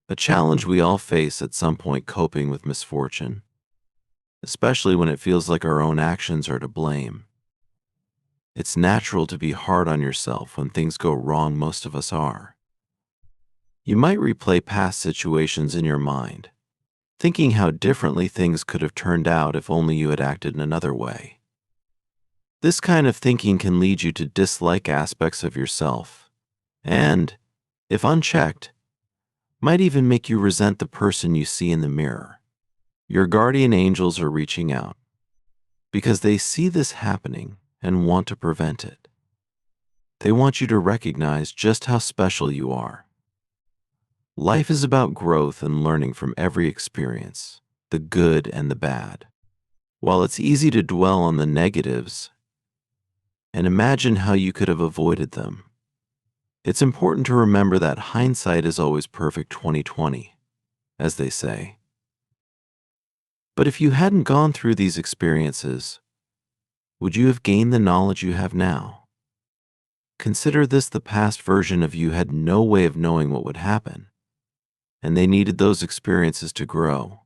a challenge we all face at some point coping with misfortune, especially when it feels like our own actions are to blame. It's natural to be hard on yourself when things go wrong. Most of us are. You might replay past situations in your mind, thinking how differently things could have turned out if only you had acted in another way. This kind of thinking can lead you to dislike aspects of yourself, and, if unchecked, might even make you resent the person you see in the mirror. Your guardian angels are reaching out because they see this happening and want to prevent it. They want you to recognize just how special you are. Life is about growth and learning from every experience, the good and the bad. While it's easy to dwell on the negatives and imagine how you could have avoided them, it's important to remember that hindsight is always perfect 20/20, as they say. But if you hadn't gone through these experiences, would you have gained the knowledge you have now? Consider this: the past version of you had no way of knowing what would happen, and they needed those experiences to grow.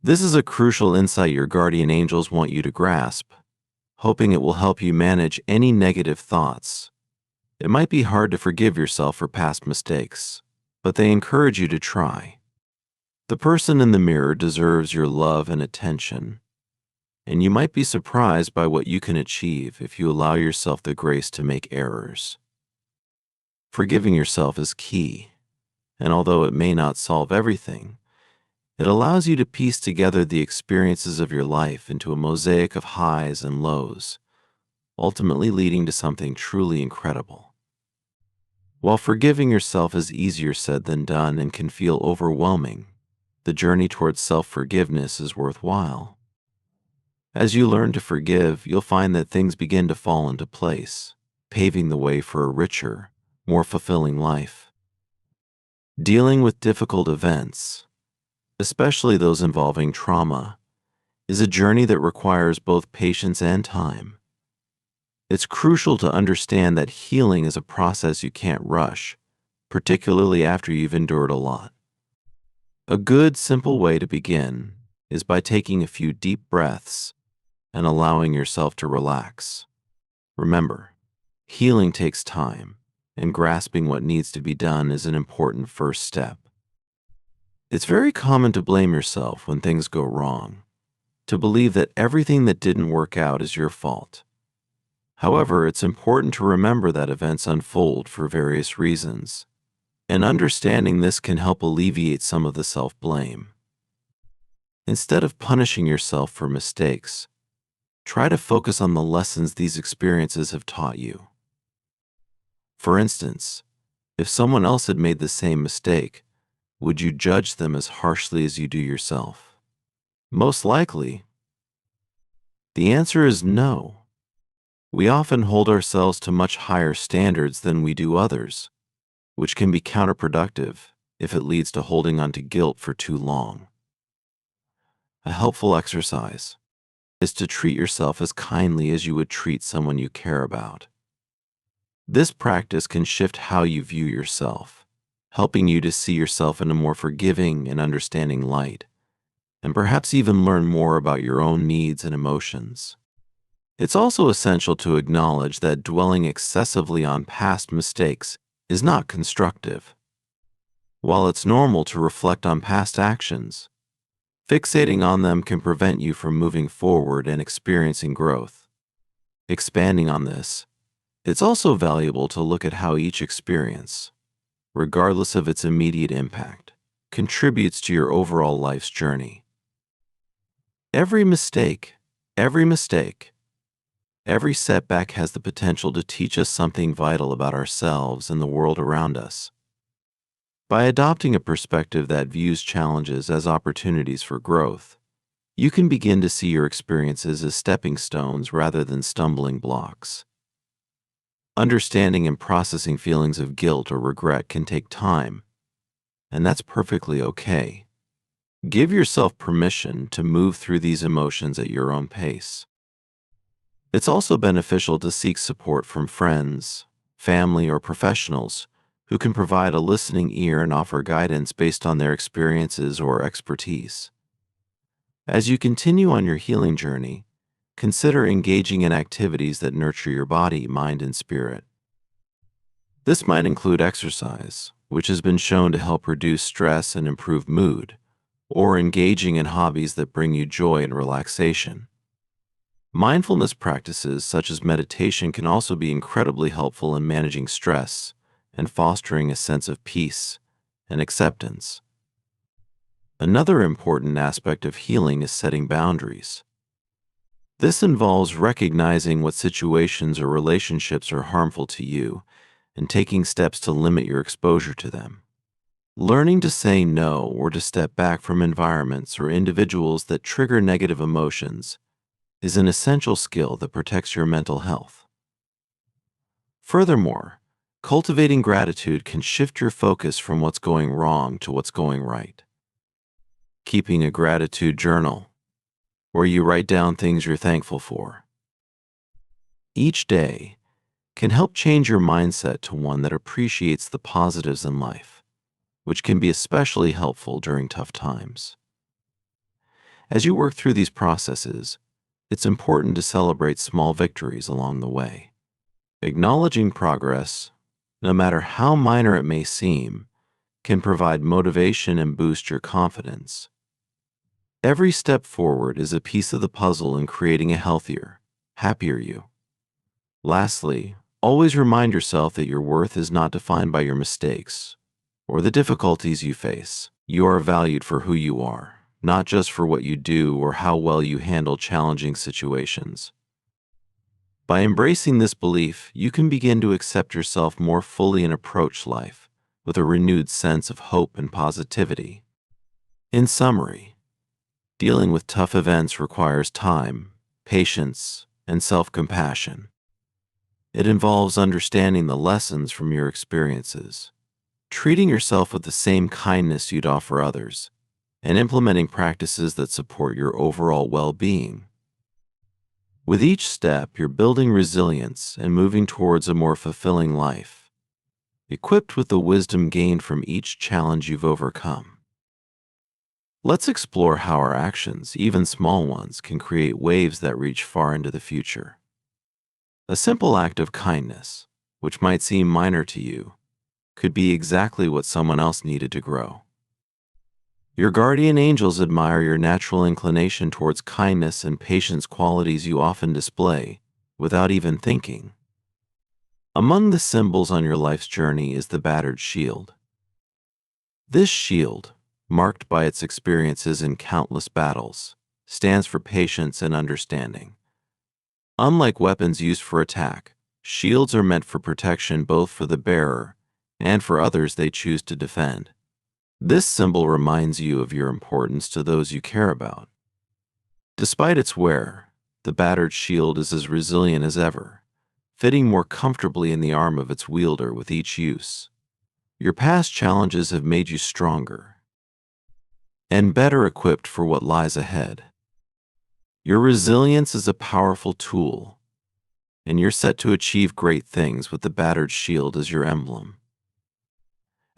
This is a crucial insight your guardian angels want you to grasp, hoping it will help you manage any negative thoughts. It might be hard to forgive yourself for past mistakes, but they encourage you to try. The person in the mirror deserves your love and attention, and you might be surprised by what you can achieve if you allow yourself the grace to make errors. Forgiving yourself is key, and although it may not solve everything, it allows you to piece together the experiences of your life into a mosaic of highs and lows, ultimately leading to something truly incredible. While forgiving yourself is easier said than done and can feel overwhelming, the journey towards self-forgiveness is worthwhile. As you learn to forgive, you'll find that things begin to fall into place, paving the way for a richer, more fulfilling life. Dealing with difficult events, especially those involving trauma, is a journey that requires both patience and time. It's crucial to understand that healing is a process you can't rush, particularly after you've endured a lot. A good, simple way to begin is by taking a few deep breaths and allowing yourself to relax. Remember, healing takes time, and grasping what needs to be done is an important first step. It's very common to blame yourself when things go wrong, to believe that everything that didn't work out is your fault. However, it's important to remember that events unfold for various reasons, and understanding this can help alleviate some of the self-blame. Instead of punishing yourself for mistakes, try to focus on the lessons these experiences have taught you. For instance, if someone else had made the same mistake, would you judge them as harshly as you do yourself? Most likely, the answer is no. We often hold ourselves to much higher standards than we do others, which can be counterproductive if it leads to holding on to guilt for too long. A helpful exercise is to treat yourself as kindly as you would treat someone you care about. This practice can shift how you view yourself, helping you to see yourself in a more forgiving and understanding light, and perhaps even learn more about your own needs and emotions. It's also essential to acknowledge that dwelling excessively on past mistakes is not constructive. While it's normal to reflect on past actions, fixating on them can prevent you from moving forward and experiencing growth. Expanding on this, it's also valuable to look at how each experience, regardless of its immediate impact, contributes to your overall life's journey. Every setback has the potential to teach us something vital about ourselves and the world around us. By adopting a perspective that views challenges as opportunities for growth, you can begin to see your experiences as stepping stones rather than stumbling blocks. Understanding and processing feelings of guilt or regret can take time, and that's perfectly okay. Give yourself permission to move through these emotions at your own pace. It's also beneficial to seek support from friends, family, or professionals who can provide a listening ear and offer guidance based on their experiences or expertise. As you continue on your healing journey, consider engaging in activities that nurture your body, mind, and spirit. This might include exercise, which has been shown to help reduce stress and improve mood, or engaging in hobbies that bring you joy and relaxation. Mindfulness practices such as meditation can also be incredibly helpful in managing stress and fostering a sense of peace and acceptance. Another important aspect of healing is setting boundaries. This involves recognizing what situations or relationships are harmful to you and taking steps to limit your exposure to them. Learning to say no or to step back from environments or individuals that trigger negative emotions is an essential skill that protects your mental health. Furthermore, cultivating gratitude can shift your focus from what's going wrong to what's going right. Keeping a gratitude journal, where you write down things you're thankful for, each day can help change your mindset to one that appreciates the positives in life, which can be especially helpful during tough times. As you work through these processes, it's important to celebrate small victories along the way. Acknowledging progress, no matter how minor it may seem, can provide motivation and boost your confidence. Every step forward is a piece of the puzzle in creating a healthier, happier you. Lastly, always remind yourself that your worth is not defined by your mistakes or the difficulties you face. You are valued for who you are, not just for what you do or how well you handle challenging situations. By embracing this belief, you can begin to accept yourself more fully and approach life with a renewed sense of hope and positivity. In summary, dealing with tough events requires time, patience, and self-compassion. It involves understanding the lessons from your experiences, treating yourself with the same kindness you'd offer others, and implementing practices that support your overall well-being. With each step, you're building resilience and moving towards a more fulfilling life, equipped with the wisdom gained from each challenge you've overcome. Let's explore how our actions, even small ones, can create waves that reach far into the future. A simple act of kindness, which might seem minor to you, could be exactly what someone else needed to grow. Your guardian angels admire your natural inclination towards kindness and patience, qualities you often display without even thinking. Among the symbols on your life's journey is the battered shield. This shield, marked by its experiences in countless battles, stands for patience and understanding. Unlike weapons used for attack, shields are meant for protection both for the bearer and for others they choose to defend. This symbol reminds you of your importance to those you care about. Despite its wear, the battered shield is as resilient as ever, fitting more comfortably in the arm of its wielder with each use. Your past challenges have made you stronger and better equipped for what lies ahead. Your resilience is a powerful tool, and you're set to achieve great things with the battered shield as your emblem.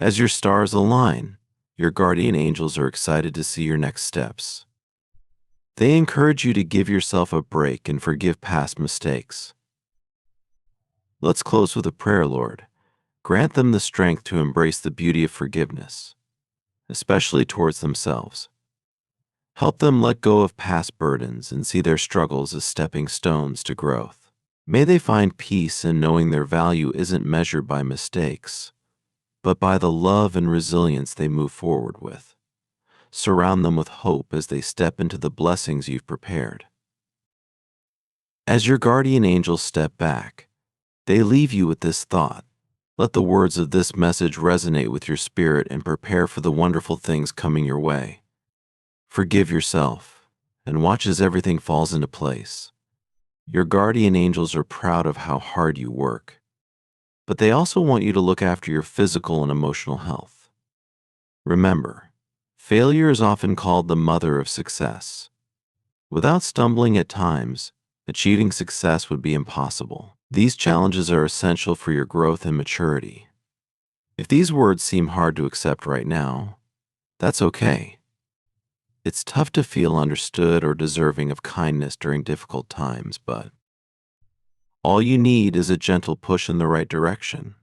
As your stars align, your guardian angels are excited to see your next steps. They encourage you to give yourself a break and forgive past mistakes. Let's close with a prayer, Lord. Grant them the strength to embrace the beauty of forgiveness, especially towards themselves. Help them let go of past burdens and see their struggles as stepping stones to growth. May they find peace in knowing their value isn't measured by mistakes, but by the love and resilience they move forward with. Surround them with hope as they step into the blessings you've prepared. As your guardian angels step back, they leave you with this thought. Let the words of this message resonate with your spirit and prepare for the wonderful things coming your way. Forgive yourself and watch as everything falls into place. Your guardian angels are proud of how hard you work, but they also want you to look after your physical and emotional health. Remember, failure is often called the mother of success. Without stumbling at times, achieving success would be impossible. These challenges are essential for your growth and maturity. If these words seem hard to accept right now, that's okay. It's tough to feel understood or deserving of kindness during difficult times, but all you need is a gentle push in the right direction.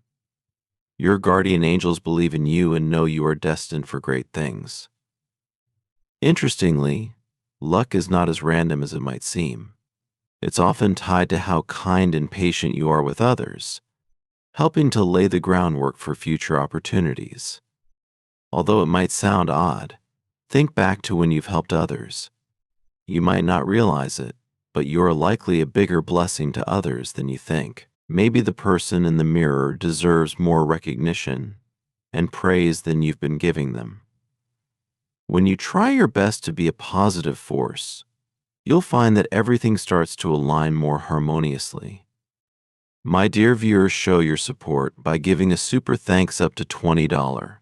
Your guardian angels believe in you and know you are destined for great things. Interestingly, luck is not as random as it might seem. It's often tied to how kind and patient you are with others, helping to lay the groundwork for future opportunities. Although it might sound odd, think back to when you've helped others. You might not realize it, but you're likely a bigger blessing to others than you think. Maybe the person in the mirror deserves more recognition and praise than you've been giving them. When you try your best to be a positive force, you'll find that everything starts to align more harmoniously. My dear viewers, show your support by giving a super thanks up to $20.